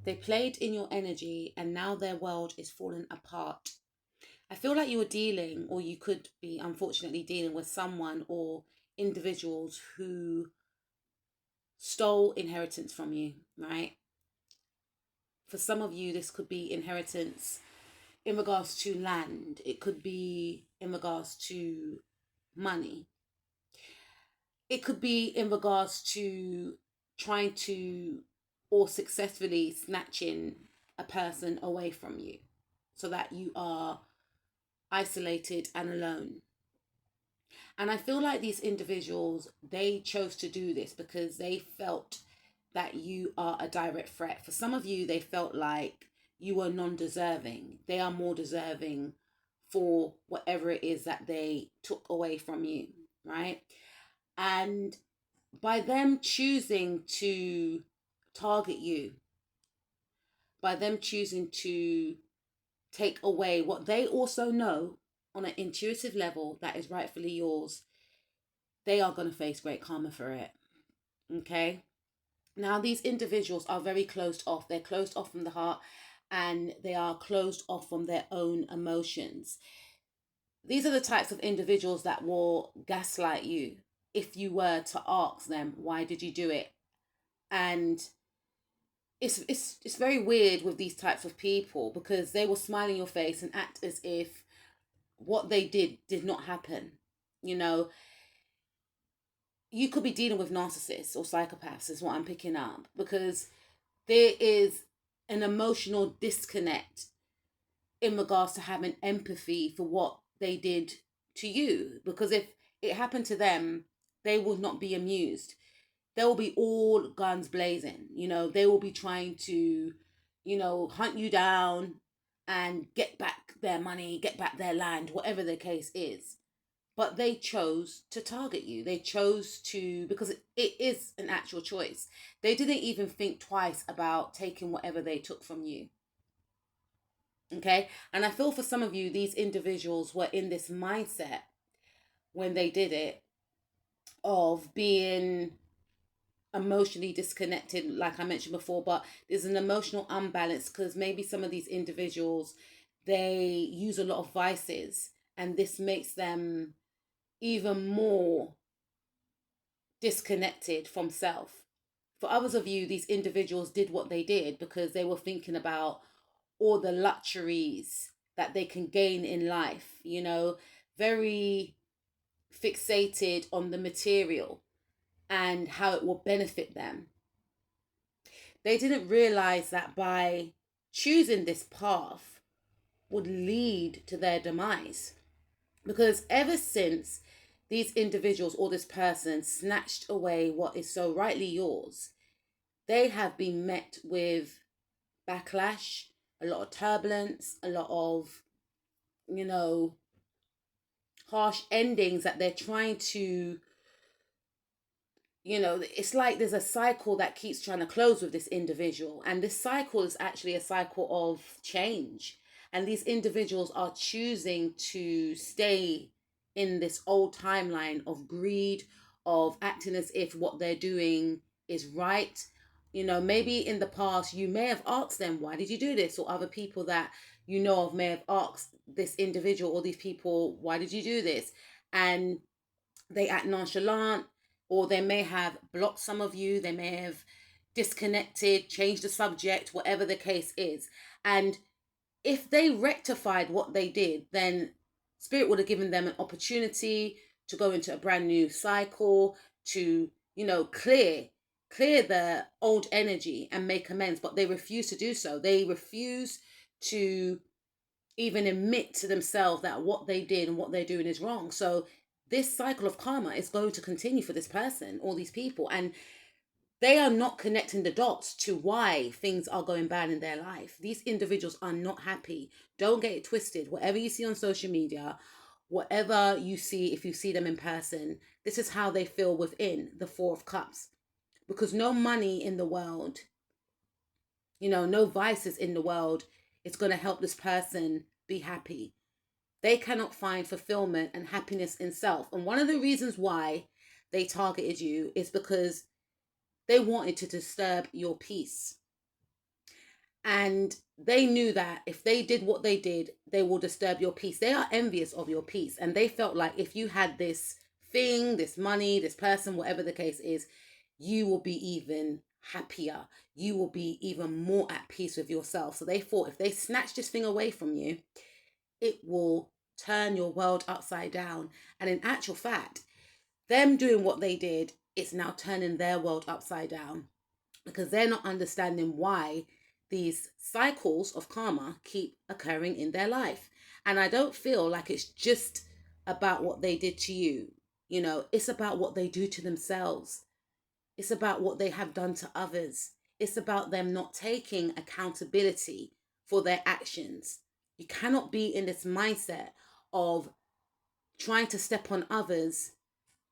They played in your energy and now their world is falling apart. I feel like you were dealing, or you could be unfortunately dealing with someone or individuals who stole inheritance from you, right? For some of you, this could be inheritance in regards to land, it could be in regards to money, it could be in regards to trying to or successfully snatching a person away from you so that you are isolated and alone. And I feel like these individuals, they chose to do this because they felt that you are a direct threat. For some of you, they felt like you were non-deserving. They are more deserving for whatever it is that they took away from you, right? And by them choosing to target you, by them choosing to take away what they also know on an intuitive level that is rightfully yours, they are going to face great karma for it. Okay? Now, these individuals are very closed off. They're closed off from the heart and they are closed off from their own emotions. These are the types of individuals that will gaslight you if you were to ask them, why did you do it? And it's very weird with these types of people because they will smile in your face and act as if what they did not happen. You know, you could be dealing with narcissists or psychopaths is what I'm picking up, because there is an emotional disconnect in regards to having empathy for what they did to you. Because if it happened to them, they would not be amused. They will be all guns blazing. You know, they will be trying to, hunt you down and get back their money, get back their land, whatever the case is. But they chose to target you. They chose to, because it is an actual choice. They didn't even think twice about taking whatever they took from you. Okay? And I feel for some of you, these individuals were in this mindset when they did it of being emotionally disconnected, like I mentioned before, but there's an emotional imbalance because maybe some of these individuals, they use a lot of vices and this makes them even more disconnected from self. For others of you, these individuals did what they did because they were thinking about all the luxuries that they can gain in life, very fixated on the material and how it will benefit them. They didn't realize that by choosing this path would lead to their demise. Because ever since these individuals or this person snatched away what is so rightly yours, they have been met with backlash, a lot of turbulence, a lot of, harsh endings that they're trying to, it's like there's a cycle that keeps trying to close with this individual. And this cycle is actually a cycle of change. And these individuals are choosing to stay in this old timeline of greed, of acting as if what they're doing is right. Maybe in the past, you may have asked them, why did you do this? Or other people that you know of may have asked this individual or these people, why did you do this? And they act nonchalant, or they may have blocked some of you, they may have disconnected, changed the subject, whatever the case is. And if they rectified what they did, then Spirit would have given them an opportunity to go into a brand new cycle, to, clear the old energy and make amends. But they refuse to do so. They refuse to even admit to themselves that what they did and what they're doing is wrong. So this cycle of karma is going to continue for this person, all these people, and they are not connecting the dots to why things are going bad in their life. These individuals are not happy. Don't get it twisted. Whatever you see on social media, whatever you see, if you see them in person, this is how they feel within the Four of Cups. Because no money in the world, no vices in the world is going to help this person be happy. They cannot find fulfillment and happiness in self. And one of the reasons why they targeted you is because they wanted to disturb your peace. And they knew that if they did what they did, they will disturb your peace. They are envious of your peace. And they felt like if you had this thing, this money, this person, whatever the case is, you will be even happier. You will be even more at peace with yourself. So they thought if they snatch this thing away from you, it will turn your world upside down. And in actual fact, them doing what they did, it's now turning their world upside down, because they're not understanding why these cycles of karma keep occurring in their life. And I don't feel like it's just about what they did to you. You know, it's about what they do to themselves. It's about what they have done to others. It's about them not taking accountability for their actions. You cannot be in this mindset of trying to step on others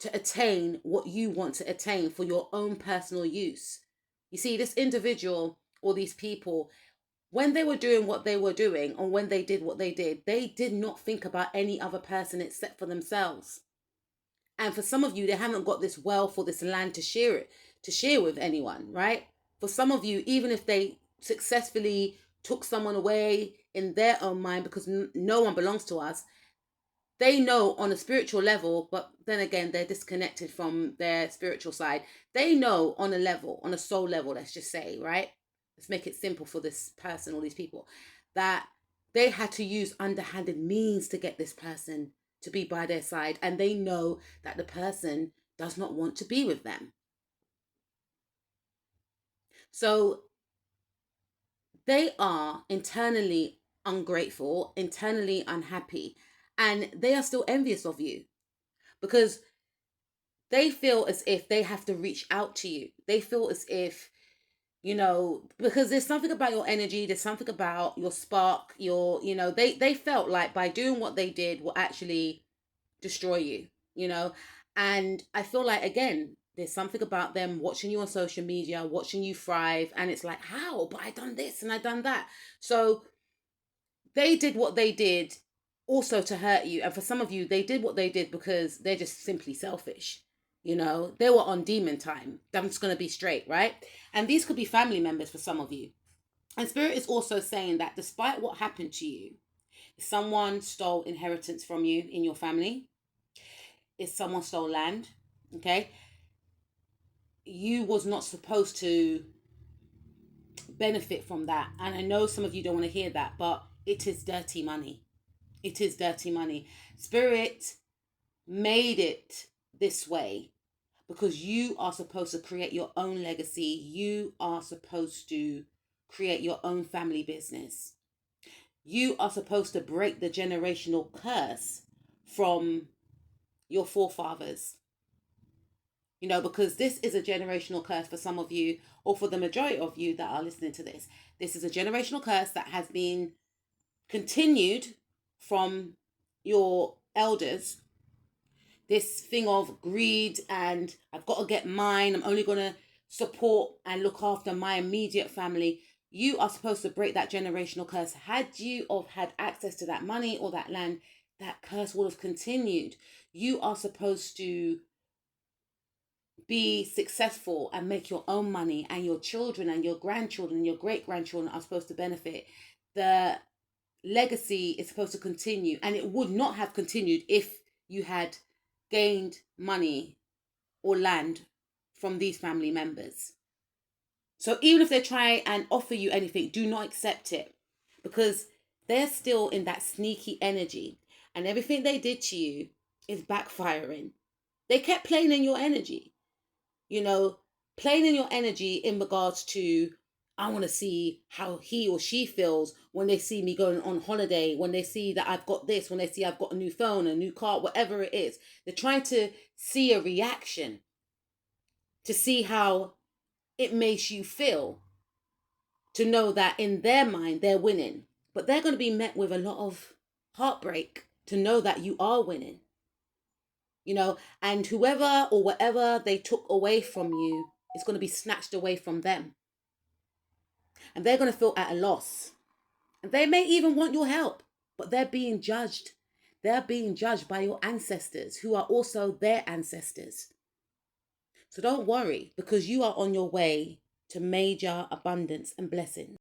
to attain what you want to attain for your own personal use. You see, this individual or these people, when they were doing what they were doing, or when they did what they did not think about any other person except for themselves. And for some of you, they haven't got this wealth or this land to share with anyone, right? For some of you, even if they successfully took someone away in their own mind, because no one belongs to us, they know on a spiritual level, but then again, they're disconnected from their spiritual side. They know on a level, on a soul level, let's just say, right? Let's make it simple for this person or these people, that they had to use underhanded means to get this person to be by their side. And they know that the person does not want to be with them. So they are internally ungrateful, internally unhappy, and they are still envious of you, because they feel as if they have to reach out to you. They feel as if, you know, because there's something about your energy, there's something about your spark, they felt like by doing what they did will actually destroy you, you know. And I feel like, again, there's something about them watching you on social media, watching you thrive, and it's like, how? But I done this and I done that. So they did what they did also to hurt you. And for some of you, they did what they did because they're just simply selfish. You know, they were on demon time. I'm just going to be straight, right? And these could be family members for some of you. And Spirit is also saying that despite what happened to you, if someone stole inheritance from you in your family, if someone stole land, okay, you was not supposed to benefit from that. And I know some of you don't want to hear that, but it is dirty money. It is dirty money. Spirit made it this way because you are supposed to create your own legacy. You are supposed to create your own family business. You are supposed to break the generational curse from your forefathers. You know, because this is a generational curse for some of you, or for the majority of you that are listening to this. This is a generational curse that has been continued from your elders. This thing of greed and I've got to get mine, I'm only going to support and look after my immediate family. You are supposed to break that generational curse. Had you have had access to that money or that land, that curse would have continued. You are supposed to be successful and make your own money, and your children and your grandchildren and your great-grandchildren are supposed to benefit. The legacy is supposed to continue, and it would not have continued if you had gained money or land from these family members. So even if they try and offer you anything, do not accept it, because they're still in that sneaky energy, and everything they did to you is backfiring. They kept playing in your energy, you know, playing in your energy in regards to, I want to see how he or she feels when they see me going on holiday, when they see that I've got this, when they see I've got a new phone, a new car, whatever it is. They're trying to see a reaction, to see how it makes you feel, to know that in their mind they're winning. But they're going to be met with a lot of heartbreak to know that you are winning. You know, and whoever or whatever they took away from you is going to be snatched away from them. And they're going to feel at a loss. And they may even want your help, but they're being judged. They're being judged by your ancestors, who are also their ancestors. So don't worry, because you are on your way to major abundance and blessing.